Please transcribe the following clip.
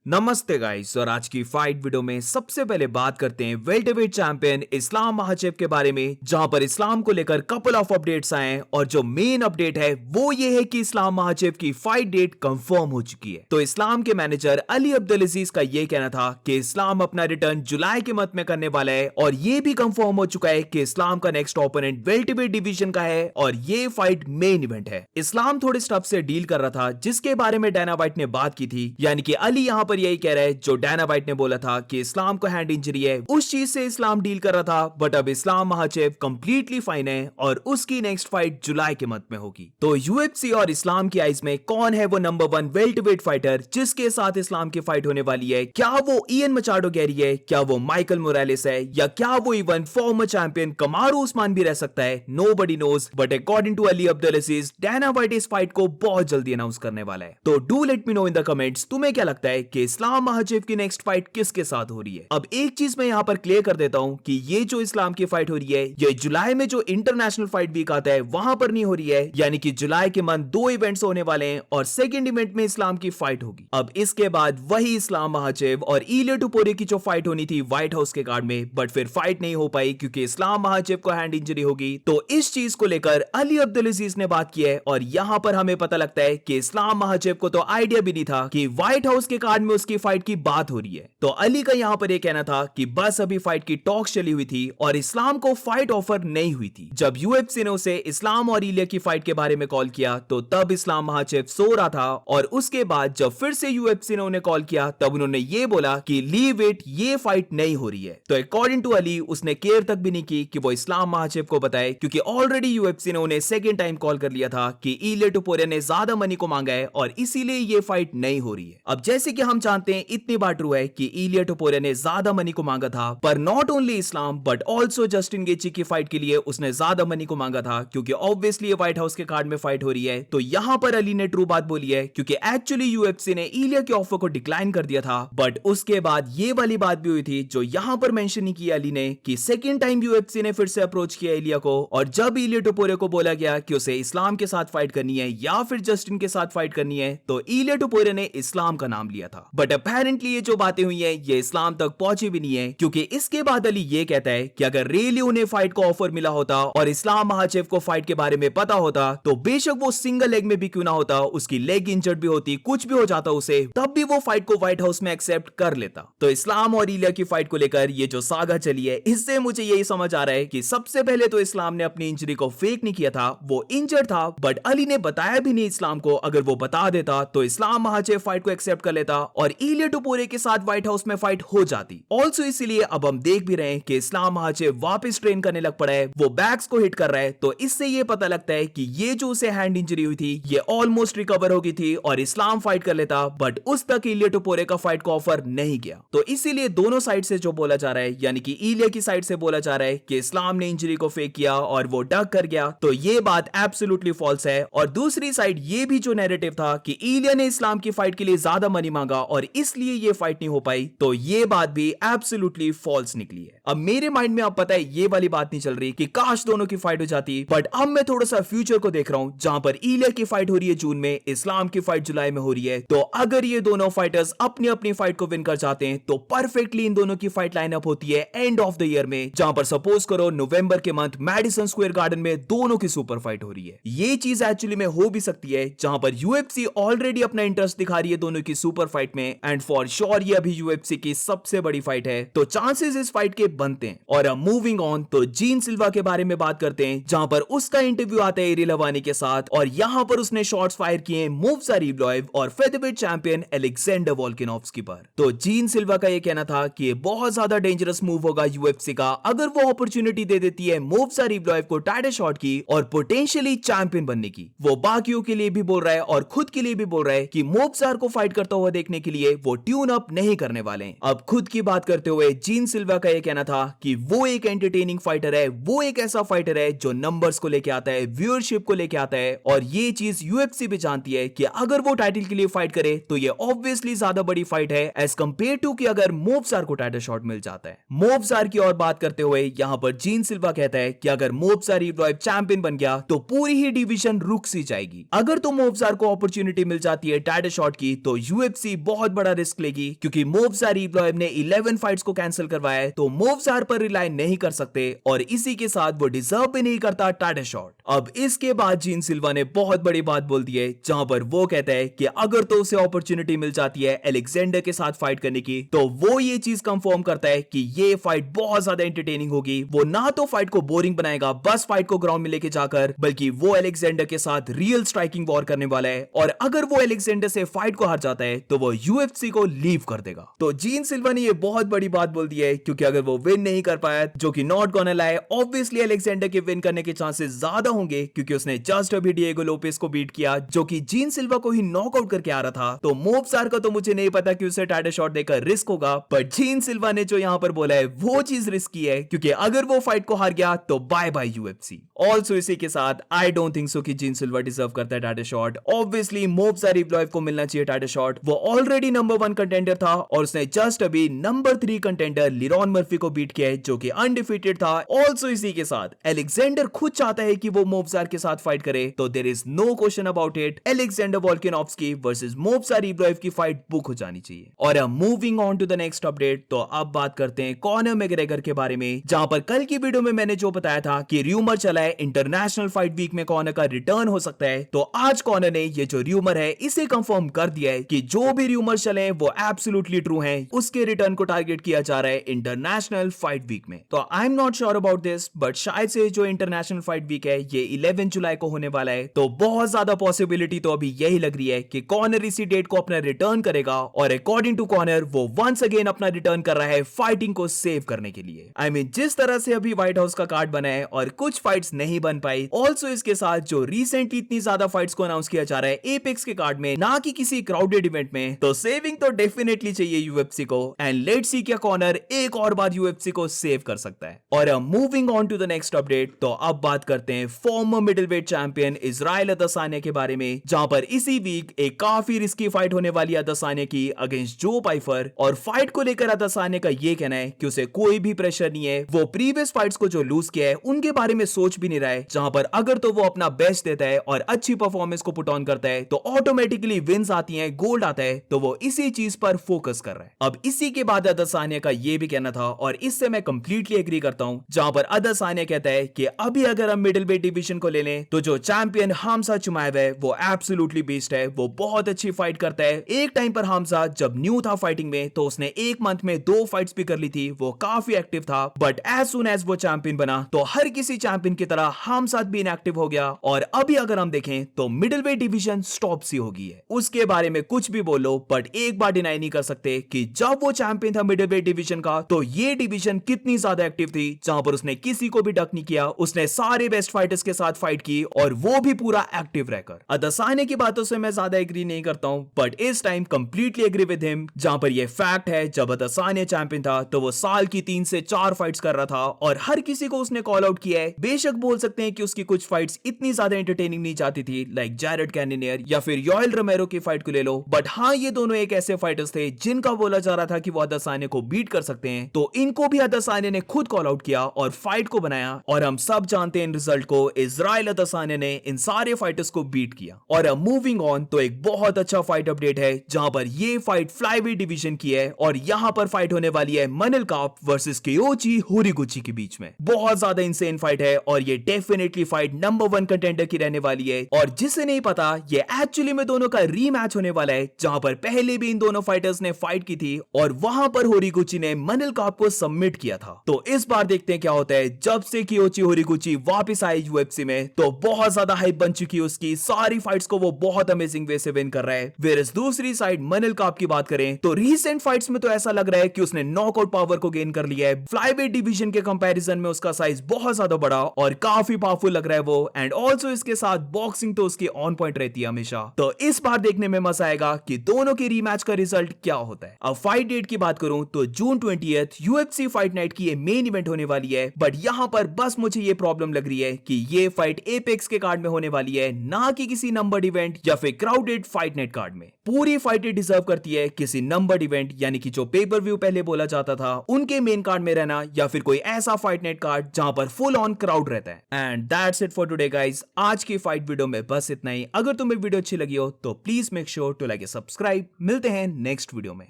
नमस्ते गाइस। और आज की फाइट वीडियो में सबसे पहले बात करते हैं वेल्टरवेट चैंपियन इस्लाम महाचेव के बारे में, जहां पर इस्लाम को लेकर कपल ऑफ अपडेट्स आए हैं। और जो मेन अपडेट है वो ये है कि इस्लाम महाचेव की फाइट डेट कंफर्म हो चुकी है। तो इस्लाम के मैनेजर अली अब्दुल अजीज का ये कहना था कि इस्लाम अपना रिटर्न जुलाई के मंथ में करने वाला है, और ये भी कंफर्म हो चुका है कि इस्लाम का नेक्स्ट ओपोनेंट वेल्टरवेट डिवीजन का है और ये फाइट मेन इवेंट है। इस्लाम थोड़े स्टफ से डील कर रहा था जिसके बारे में डायना वाइट ने बात की थी, यानी कि अली यहां पर यही कह रहा है जो डायना वाइट ने बोला था कि इस्लाम को हैंड इंजरी है, उस चीज से इस्लाम डील कर रहा था। बट अब इस्लाम महाचेव कंप्लीटली फाइन है और उसकी नेक्स्ट फाइट जुलाई के मंथ में होगी। तो यूएफसी और इस्लाम की आइज में कौन है वो नंबर 1 वेल्टरवेट फाइटर जिसके साथ इस्लाम की फाइट होने वाली है? क्या वो इयन मचाडो गैरी है, क्या वो माइकल मोरालेस है, या क्या वो even former champion Kamaru Usman भी रह सकता है? Nobody knows, but according to Ali Abdul Aziz, Dana White इस फाइट को बहुत जल्दी अनाउंस करने वाला है। तो do let me know in the comments, तुम्हें क्या लगता है कि इस्लाम महाचेव की नेक्स्ट फाइट किसके साथ हो रही है? अब एक चीज मैं यहां पर क्लियर कर देता हूं कि ये जो इस्लाम की फाइट हो रही है ये जुलाई में जो इंटरनेशनल फाइट वीक आता है वहां पर नहीं हो रही है, यानी कि जुलाई के मंथ 2 इवेंट्स होने वाले हैं और सेकंड इवेंट में इस्लाम की फाइट होगी। अब इसके बाद वही इस्लाम महाचेव और इलिया टुपोरे की जो फाइट होनी थी व्हाइट हाउस के गार्ड में, बट फिर फाइट नहीं हो पाई क्योंकि इस्लाम महाचेव को हैंड इंजरी होगी। तो इस चीज को लेकर अली अब्दुल अजीज ने बात की है और यहां पर हमें पता लगता है कि इस्लाम महाचेव को तो आइडिया भी नहीं था कि व्हाइट हाउस के कार्ड में उसकी फाइट की बात हो रही है। तो अली का यहां पर यह कहना था कि बस अभी फाइट की टॉक चली हुई थी और इस्लाम को फाइट ऑफर नहीं हुई थी। जब यूएफसी ने उसे इस्लाम और इलिया की फाइट के बारे में कॉल किया तो तब इस्लाम महाचेव सो रहा था, और उसके बाद जब फिर से यूएफसी ने उन्हें कॉल किया तब उन्होंने ये बोला कि लीव इट, ये फाइट नहीं हो रही है। तो अकॉर्डिंग टू अली उसने केयर तक भी नहीं की कि वो इस्लाम महाचेव को बताए, क्योंकि ऑलरेडी यूएफसी ने उन्हें सेकंड टाइम कॉल कर लिया था कि इलिया टुपोरे ने ज्यादा मनी को मांगा है और इसीलिए ये फाइट नहीं हो रही है। अब जैसे कि हम जानते हैं इतनी बार ट्रू है कि इलिया टुपोरे ने ज्यादा मनी को मांगा था, पर not only Islam but also Justin गेची की फाइट के लिए उसने ज्यादा मनी को मांगा था, क्योंकि ऑब्वियसली व्हाइट हाउस के कार्ड में फाइट हो रही है। तो यहां पर अली ने ट्रू बात बोली है, क्योंकि एक्चुअली यूएफसी ने इलिया के ऑफर को डिक्लाइन कर दिया था। बट उसके बाद ये वाली बात भी हुई थी जो यहां पर मेंशन नहीं की अली ने, कि सेकंड टाइम यूएफसी ने फिर से अप्रोच किया इलिया को, और जब इलिया टुपोरे को बोला गया कि उसे इस्लाम के साथ फाइट करनी है या फिर जस्टिन के साथ फाइट करनी है, तो इलिया टुपोरे ने इस्लाम का नाम लिया था। बट अपेरेंटली ये जो बातें हुई है ये इस्लाम तक पहुंची भी नहीं है, क्योंकि इसके बाद अली ये कहता है कि अगर रियली उन्हें फाइट का ऑफर मिला होता और इस्लाम महाचेव को फाइट के बारे में पता होता तो बेशक वो सिंगल लेग में भी क्यों ना होता, उसकी लेग इंजर्ड भी होती, कुछ भी हो जाता उसे, तब भी वो फाइट को व्हाइट हाउस में एक्सेप्ट कर लेता। तो इस्लाम और इलिया की फाइट को लेकर ये जो सागा चली है इससे मुझे यही समझ आ रहा है कि सबसे पहले तो इस्लाम ने अपनी इंजरी को फेक नहीं किया था, वो इंजर्ड था, बट अली ने बताया भी नहीं इस्लाम को। अगर वो बता देता तो इस्लाम महाचेव फाइट को एक्सेप्ट कर लेता और इलिया टुपोरे के साथ व्हाइट हाउस में फाइट हो जाती। ऑल्सो इसीलिए अब हम देख भी रहे हैं कि इस्लाम महाचेव वापस ट्रेन करने लग पड़ा है, वो बैक्स को हिट कर रहा है। तो इससे ये पता लगता है कि ये जो उसे हैंड इंजरी हुई थी ये ऑलमोस्ट रिकवर हो गई थी और इस्लाम फाइट कर लेता, बट उस तक इलिया टुपोरे का फाइट को ऑफर नहीं गया। तो इसीलिए दोनों साइड से जो बोला जा रहा है, यानी कि इलिया की साइड से बोला जा रहा है कि इस्लाम ने इंजरी को फेक किया और वो डक कर गया, तो ये बात एब्सोल्युटली फॉल्स है। और दूसरी साइड ये भी जो नैरेटिव था कि इलिया ने इस्लाम की फाइट के लिए ज्यादा मनी मांगा और इसलिए ये फाइट नहीं हो पाई, तो ये बात भी एब्सोल्युटली फॉल्स निकली है। अब मेरे माइंड में अब पता है ये वाली बात नहीं चल रही कि काश दोनों की फाइट हो जाती, बट अब मैं थोड़ा सा फ्यूचर को देख रहा हूं, जहां पर इलिया की फाइट हो रही है जून में, इस्लाम की फाइट जुलाई में हो रही है। तो अगर ये दोनों फाइटर्स अपनी अपनी फाइट को विन कर जाते हैं तो परफेक्टली इन दोनों की फाइट लाइनअप होती है एंड ऑफ द ईयर में, जहां पर सपोज करो नवंबर के मंथ मैडिसन स्क्वायर गार्डन में दोनों की सुपर फाइट हो रही है। ये चीज एक्चुअली में हो भी सकती है, जहां पर यूएफसी ऑलरेडी अपना इंटरेस्ट दिखा रही है दोनों की सुपर फाइट में, एंड फॉर श्योर ये अभी यूएफसी की सबसे बड़ी फाइट है, तो चांसेस इस फाइट के बनते हैं। और अब मूविंग ऑन, तो जीन सिल्वा के बारे में बात करते हैं, जहां पर उसका इंटरव्यू आता है एरिल हवानी के साथ, और यहां पर उसने शॉट्स फायर किए मूव्जा रिवलॉइव और फेदरवेट चैंपियन अलेक्जेंडर वोल्कानोव्स्की पर। तो जीन सिल्वा का यह कहना था कि ये बहुत ज्यादा डेंजरस मूव होगा यूएफसी का अगर वो अपॉर्चुनिटी दे देती है मूव्जा रिवलॉइव को टाइटल शॉट की और पोटेंशियली चैंपियन बनने की। वो बाकियों के लिए भी बोल रहा है और खुद के लिए भी बोल रहा है कि मूव्जार को फाइट करता हुआ देखने के लिए वो ट्यून अप नहीं करने वाले। अब खुद की बात करते हुए जीन सिल्वा का यह कहना था कि वो एक एंटरटेनिंग फाइटर है, वो एक ऐसा फाइटर है जो नंबर्स को लेके आता है, व्यूअरशिप को लेके आता है, और ये चीज यूएफसी भी जानती है कि अगर वो टाइटल के लिए फाइट करे तो ये ऑब्वियसली ज्यादा बड़ी फाइट है एज कंपेयर टू कि अगर मोवजार को टाइटल शॉट मिल जाता है। मोवजार की और बात करते हुए यहां पर जीन सिल्वा कहता है कि अगर मोवजार रिवलॉइव चैंपियन बन गया तो पूरी ही डिवीजन रुक सी जाएगी। अगर तो मोवजार को अपॉर्चुनिटी मिल जाती है टाइटल शॉट की तो यूएफसी बहुत बड़ा रिस्क लेगी क्योंकि मोवज़ार इब्राहिम ने 11 फाइट्स को कैंसिल करवाया है, तो मोवज़ार पर रिलाई नहीं कर सकते और इसी के साथ वो डिजर्व भी नहीं करता टाइटल शॉट। अब इसके बाद जीन सिल्वा ने बहुत बड़ी बात बोल दी है, जहां पर वो कहता है कि अगर तो उसे अपॉर्चुनिटी मिल जाती है अलेक्जेंडर के साथ फाइट करने की, तो वो ये चीज कंफर्म करता है कि ये फाइट बहुत ज्यादा एंटरटेनिंग होगी। वो ना तो फाइट को बोरिंग बनाएगा बस फाइट को ग्राउंड में लेके जाकर, बल्कि वो अलेक्जेंडर के साथ रियल स्ट्राइकिंग वॉर करने वाला है। और अगर वो अलेक्जेंडर से फाइट को हार जाता है तो वो यूएफसी को लीव कर देगा। तो जीन सिल्वा ने ये बहुत बड़ी बात बोल दी है, क्योंकि अगर वो विन नहीं कर पाया, जो कि नॉट गोना लाए, ऑब्वियसली अलेक्जेंडर के विन करने के चांसेस ज्यादा होंगे, क्योंकि उसने जस्ट अभी डिएगो लोपेस को बीट किया, जो कि जीन सिल्वा को ही नॉकआउट करके आ रहा था। तो मोवज़ार का तो मुझे नहीं पता कि उसे टाइटल शॉट देकर रिस्क होगा, पर जीन सिल्वा ने जो यहां पर बोला है वो चीज रिस्की है, क्योंकि अगर वो फाइट को हार गया तो बाय बाय यूएफसी। ऑल्सो इसी के साथ आई डोंट थिंक सो कि जीन सिल्वा डिजर्व करता है टाइटल शॉट। ऑब्वियसली मोवज़ार इब्राहिम को मिलना चाहिए टाइटल शॉट। वो ऑलरेडी नंबर 1 कंटेंडर था और उसने जस्ट अभी नंबर 3 कंटेंडर लिरॉन मर्फी को बीट किया है, जो कि अनडिफीटेड था। ऑल्सो इसी के साथ अलेक्जेंडर खुद चाहता है कि वो मोवज़ार के साथ फाइट करे, तो there is no question about it, Alexander Volkanovski versus Movsar Ibrahim की फाइट बुक हो जानी चाहिए। और अब moving on to the next update, तो अब बात करते हैं कॉनर मैकग्रेगर के बारे में, जहां पर कल की वीडियो में मैंने जो बताया था कि र्यूमर चला है इंटरनेशनल फाइट वीक में कॉनर का रिटर्न हो सकता है, तो आज कॉनर ने ये जो र्यूमर है इसे कंफर्म कर दिया है कि जो भी र्यूमर चले वो एब्सोल्युटली ट्रू हैं। उसके रिटर्न को टारगेट किया जा रहा है इंटरनेशनल फाइट वीक में। तो I am not sure about this, but शायद से जो इंटरनेशनल फाइट वीक है ये 11 जुलाई को होने वाला है, तो बहुत ज्यादा पॉसिबिलिटी तो अभी यही लग रही है कि कॉनर इसी डेट को अपना रिटर्न करेगा। और अकॉर्डिंग टू कॉनर वो वंस अगेन अपना रिटर्न कर रहा है फाइटिंग को सेव करने के लिए। आई मीन जिस तरह से अभी व्हाइट हाउस का कार्ड बना है और कुछ फाइट्स नहीं बन पाई, ऑल्सो इसके साथ जो रिसेंटली इतनी ज्यादा फाइट्स को अनाउंस किया जा रहा है एपेक्स के कार्ड में, ना कि किसी क्राउडेड इवेंट में, तो सेविंग तो डेफिनेटली चाहिए यूएफसी को। एंड लेट्स सी क्या कॉनर एक और बार यूएफसी को सेव कर सकता है। और moving on to the next update, तो अब बात करते हैं former middleweight champion Israel Adesanya के बारे में, जहां पर इसी वीक एक काफी रिस्की फाइट होने वाली है अदसानिया की अगेंस्ट जो पाइफर। और फाइट को लेकर अदसानिया का ये कहना है कि उसे कोई भी प्रेशर नहीं है, वो प्रीवियस फाइट्स को जो लूज किया है उनके बारे में सोच भी नहीं रहा है, जहां पर अगर तो वो अपना बेस्ट देता है और अच्छी परफॉर्मेंस को पुट ऑन करता है तो ऑटोमेटिकली विंस आती हैं, गोल्ड आता है, तो वो इसी चीज पर फोकस कर रहा है। अब इसी के बाद अदसानिया का ये भी कहना था और इससे मैं कंप्लीटली एग्री करता हूं, जहां पर अदसानिया कहता है कि अभी अगर हम मिडिल वेट डिवीजन को ले लें तो जो चैंपियन हमजा चिमाएव है वो एब्सोल्युटली बेस्ट है, वो बहुत अच्छी फाइट करता है। एक टाइम पर हमजा जब न्यू था फाइटिंग में तो उसने एक मंथ में 2 फाइट्स भी कर ली थी, वो काफी एक्टिव था, बट एज सुन एज वो चैंपियन बना तो हर किसी चैंपियन की तरह हमजा भी इनएक्टिव हो गया। और अभी अगर हम देखें तो मिडिल वेट डिवीजन स्टॉप सी हो गई है। उसके बारे में कुछ भी बोलो, बट एक बार डिनाई नहीं कर सकते कि जब वो चैंपियन था मिडिल वेट डिवीजन का तो ये डिवीजन कितनी ज्यादा एक्टिव थी, जहां पर उसने किसी को भी डक नहीं किया, उसने सारे बेस्ट फाइटर्स के साथ फाइट की और वो भी पूरा एक्टिव रहकर। अदसानिया की बातों से मैं ज्यादा एग्री नहीं करता हूं, बट इस time completely agree with him, जहां पर ये फैक्ट है जब अदसानिया चैंपियन था तो वो साल की 3 से 4 फाइट्स कर रहा था और हर किसी को उसने कॉल आउट किया है। बेशक बोल सकते हैं कि उसकी कुछ फाइट्स इतनी ज्यादा एंटरटेनिंग नहीं जाती थी, लाइक जैरेड कैनिनियर या फिर योएल रोमेरो की फाइट को ले लो, बट हाँ ये दोनों एक ऐसे फाइटर्स थे जिनका बोला जा रहा था कि वो अदसानिया को बीट कर सकते हैं, तो इनको भी अदसानिया ने खुद कॉल आउट किया और फाइट को बनाया। और हम सब जानते हैं इन रिजल्ट को, इजराइल अदसानिया ने इन सारे फाइटर्स को बीट किया। और अब मूविंग ऑन, तो एक बहुत अच्छा फाइट अपडेट है, जहां पर ये फाइट फ्लाईवेट डिवीजन की है और यहां पर फाइट होने वाली है मनल काप वर्सेस कियोची होरिगुची के बीच में। बहुत ज्यादा इंसेन फाइट है और ये डेफिनेटली फाइट नंबर 1 कंटेंडर की रहने वाली है। और जिसे नहीं पता, ये एक्चुअली में दोनों का रीमैच होने वाला है, जहां पर पहले भी इन दोनों फाइटर्स ने फाइट की थी और वहां पर होरिगुची ने मनल काप को सबमिट किया था। तो इस बार देखते हैं क्या होता है। जब से कियोची होरिगुची वापस आई यूएफसी में तो बहुत ज्यादा हाइप बन चुकी है उसकी, सारी फाइट्स को वो बहुत अमेजिंग वे से विन कर रहा है। वेरस दूसरी साइड मनल काप की बात करें तो रिसेंट फाइट्स में तो ऐसा लग रहा है कि उसने नॉकआउट पावर को गेन कर लिया है। फ्लाईवेट डिवीजन के कंपैरिजन में उसका साइज बहुत ज्यादा बड़ा और काफी पावरफुल लग रहा है वो। एंड ऑल्सो इसके साथ बॉक्सिंग तो उसकी ऑन पॉइंट रहती है हमेशा। तो इस बार देखने में मजा आएगा कि दोनों के रीमैच का रिजल्ट क्या होता है। अब फाइट डेट की बात करूं तो जून 20 यूएफसी फाइट नाइट की ये मेन इवेंट होने वाली है, बट यहां पर बस मुझे ये प्रॉब्लम लग रही है कि ये फाइट एपेक्स के कार्ड में होने वाली है, ना कि किसी नंबर्ड इवेंट या फिर क्राउडेड फाइट नाइट कार्ड में। पूरी फाइट डिजर्व करती है किसी नंबर्ड इवेंट, यानी कि जो पेपर व्यू पहले बोला जाता था उनके मेन कार्ड में रहना, या फिर कोई ऐसा फाइट नाइट कार्ड जहां पर फुल ऑन क्राउड रहता है। And that's it for today guys. आज की फाइट वीडियो में बस इतना ही। अगर तुम्हें वीडियो अच्छी लगी हो तो please make sure to like and subscribe. Subscribe. मिलते हैं नेक्स्ट वीडियो में।